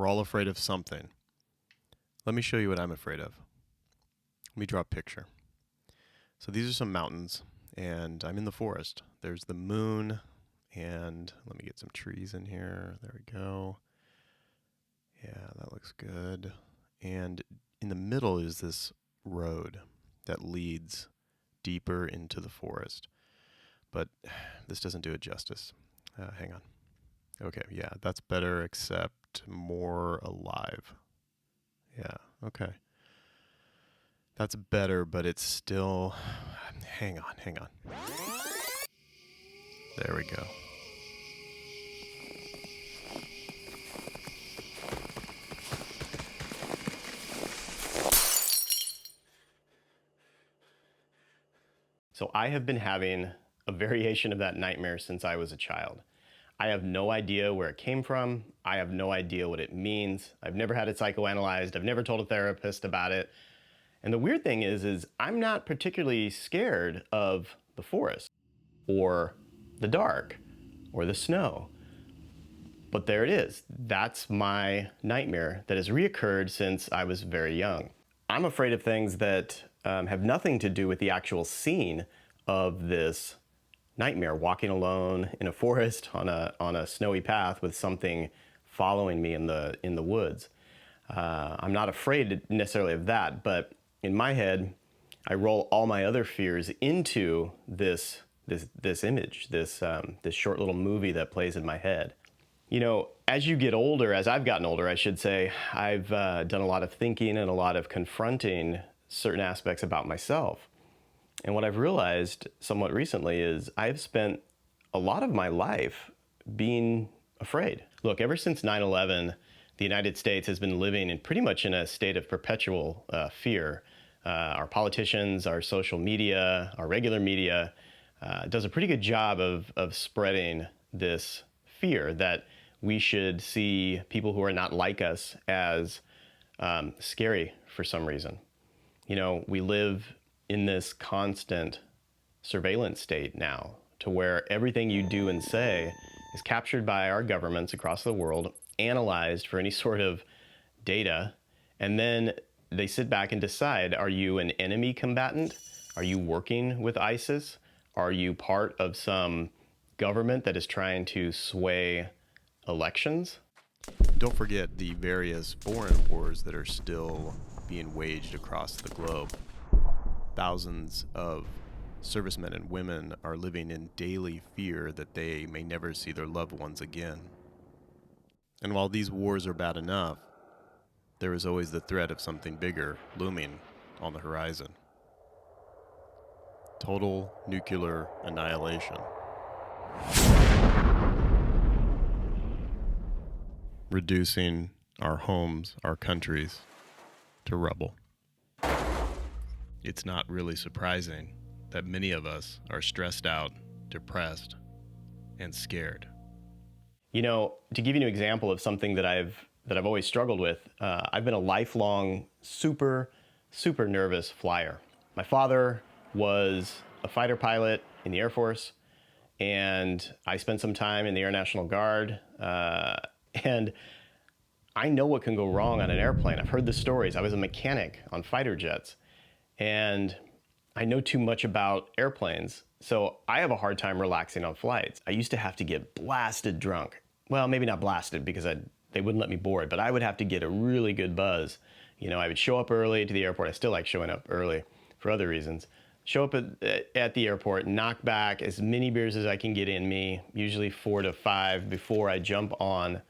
We're all afraid of something. Let me show you what I'm afraid of. Let me draw a picture. So these are some mountains, and I'm in the forest. There's the moon, and let me get some trees in here. There we go. Yeah, that looks good. And in the middle is this road that leads deeper into the forest. But this doesn't do it justice. Hang on. Okay, yeah, that's better, except more alive. Yeah, okay. That's better, but it's still... Hang on. There we go. So I have been having a variation of that nightmare since I was a child. I have no idea where it came from. I have no idea what it means. I've never had it psychoanalyzed. I've never told a therapist about it. And the weird thing is I'm not particularly scared of the forest or the dark or the snow. But there it is. That's my nightmare that has reoccurred since I was very young. I'm afraid of things that have nothing to do with the actual scene of this nightmare, walking alone in a forest on a snowy path with something following me in the woods. I'm not afraid necessarily of that, but in my head, I roll all my other fears into this image, this short little movie that plays in my head. You know, as you get older, as I've gotten older, I should say, I've done a lot of thinking and a lot of confronting certain aspects about myself. And what I've realized somewhat recently is I've spent a lot of my life being afraid. Look, ever since 9/11, the United States has been living in pretty much in a state of perpetual fear. Our politicians, our social media, our regular media does a pretty good job of spreading this fear that we should see people who are not like us as scary for some reason. You know, we live in this constant surveillance state now to where everything you do and say is captured by our governments across the world, analyzed for any sort of data, and then they sit back and decide, are you an enemy combatant? Are you working with ISIS? Are you part of some government that is trying to sway elections? Don't forget the various foreign wars that are still being waged across the globe. Thousands of servicemen and women are living in daily fear that they may never see their loved ones again. And while these wars are bad enough, there is always the threat of something bigger looming on the horizon. Total nuclear annihilation. Reducing our homes, our countries, to rubble. It's not really surprising that many of us are stressed out, depressed, and scared. You know, to give you an example of something that I've always struggled with, I've been a lifelong super nervous flyer. My father was a fighter pilot in the Air Force, and I spent some time in the Air National Guard, and I know what can go wrong on an airplane. I've heard the stories. I was a mechanic on fighter jets, and I know too much about airplanes, so I have a hard time relaxing on flights. I used to have to get blasted drunk. Well, maybe not blasted because they wouldn't let me board, but I would have to get a really good buzz. You know, I would show up early to the airport. I still like showing up early for other reasons. Show up at the airport, knock back as many beers as I can get in me, usually 4 to 5 before I jump on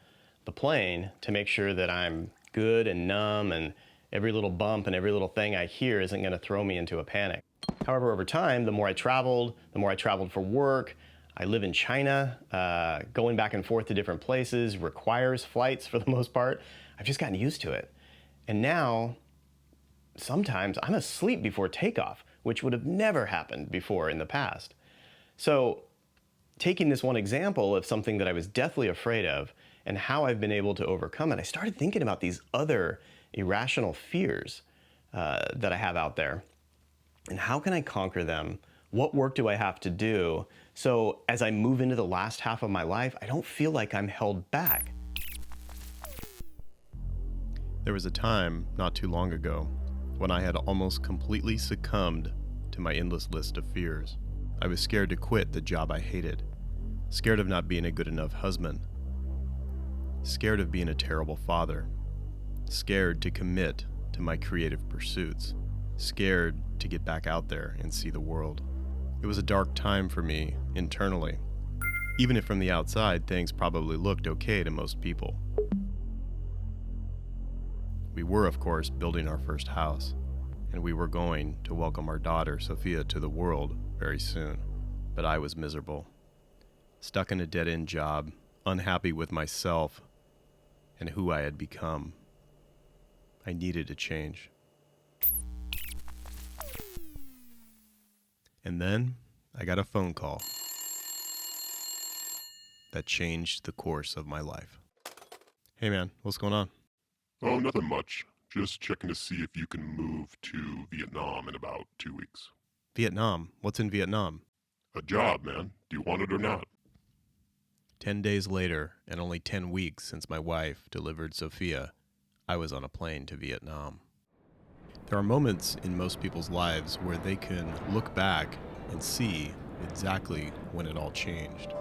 the plane to make sure that I'm good and numb and every little bump and every little thing I hear isn't going to throw me into a panic. However, over time, the more I traveled for work. I live in China. Going back and forth to different places requires flights for the most part. I've just gotten used to it. And now, sometimes I'm asleep before takeoff, which would have never happened before in the past. So, taking this one example of something that I was deathly afraid of and how I've been able to overcome it, I started thinking about these other irrational fears that I have out there. And how can I conquer them? What work do I have to do? So as I move into the last half of my life, I don't feel like I'm held back. There was a time, not too long ago, when I had almost completely succumbed to my endless list of fears. I was scared to quit the job I hated, scared of not being a good enough husband, scared of being a terrible father, scared to commit to my creative pursuits, scared to get back out there and see the world. It was a dark time for me internally, even if from the outside things probably looked okay to most people. We were, of course, building our first house, and we were going to welcome our daughter, Sophia, to the world very soon. But I was miserable, stuck in a dead-end job, unhappy with myself and who I had become. I needed a change. And then I got a phone call that changed the course of my life. Hey man, what's going on? Oh, nothing much. Just checking to see if you can move to Vietnam in about 2 weeks. Vietnam? What's in Vietnam? A job, man. Do you want it or not? 10 days later, and only 10 weeks since my wife delivered Sophia, I was on a plane to Vietnam. There are moments in most people's lives where they can look back and see exactly when it all changed.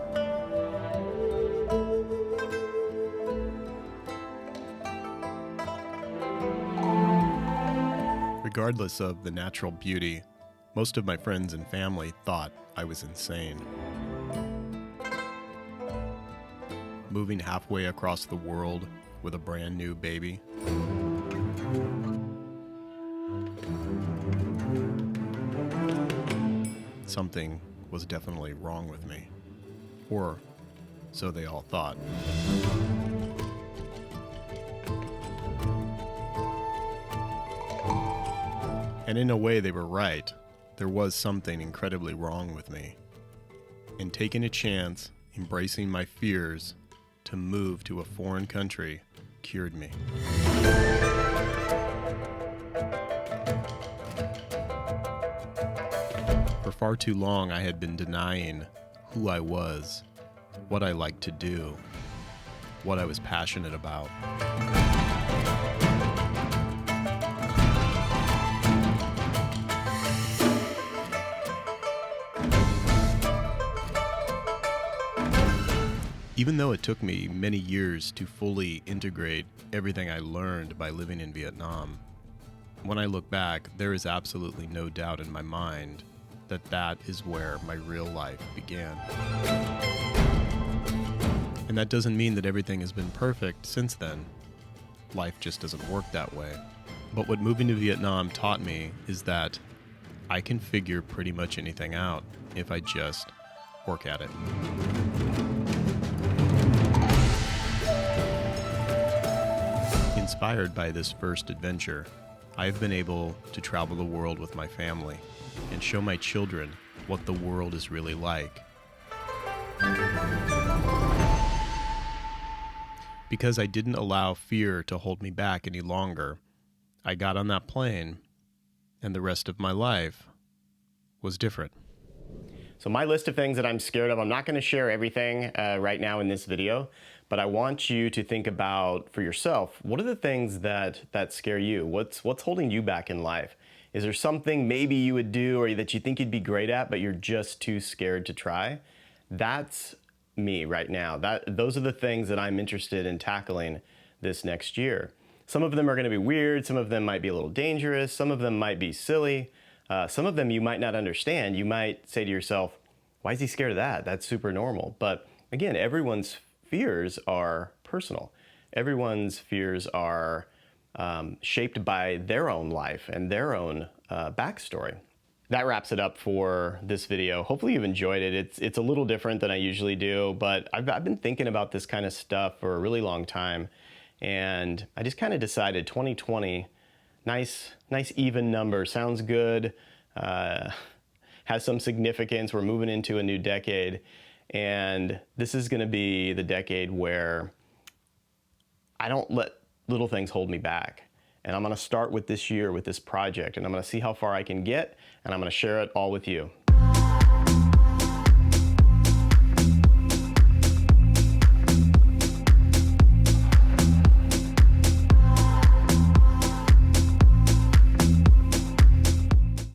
Regardless of the natural beauty, most of my friends and family thought I was insane. Moving halfway across the world with a brand new baby. Something was definitely wrong with me. Or so they all thought. And in a way, they were right. There was something incredibly wrong with me. And taking a chance, embracing my fears, to move to a foreign country cured me. For far too long, I had been denying who I was, what I liked to do, what I was passionate about. Even though it took me many years to fully integrate everything I learned by living in Vietnam, when I look back, there is absolutely no doubt in my mind that that is where my real life began. And that doesn't mean that everything has been perfect since then. Life just doesn't work that way. But what moving to Vietnam taught me is that I can figure pretty much anything out if I just work at it. Inspired by this first adventure, I have been able to travel the world with my family and show my children what the world is really like. Because I didn't allow fear to hold me back any longer, I got on that plane, and the rest of my life was different. So my list of things that I'm scared of, I'm not going to share everything right now in this video, but I want you to think about for yourself, what are the things that scare you? What's holding you back in life? Is there something maybe you would do or that you think you'd be great at, but you're just too scared to try? That's me right now. Those are the things that I'm interested in tackling this next year. Some of them are going to be weird. Some of them might be a little dangerous. Some of them might be silly. Some of them you might not understand. You might say to yourself, why is he scared of that? That's super normal. But again, everyone's fears are personal. Everyone's fears are shaped by their own life and their own backstory. That wraps it up for this video. Hopefully you've enjoyed it. It's a little different than I usually do, but I've been thinking about this kind of stuff for a really long time. And I just kind of decided 2020, nice even number, sounds good, has some significance. We're moving into a new decade. And this is gonna be the decade where I don't let little things hold me back. And I'm gonna start with this year with this project, and I'm gonna see how far I can get, and I'm gonna share it all with you.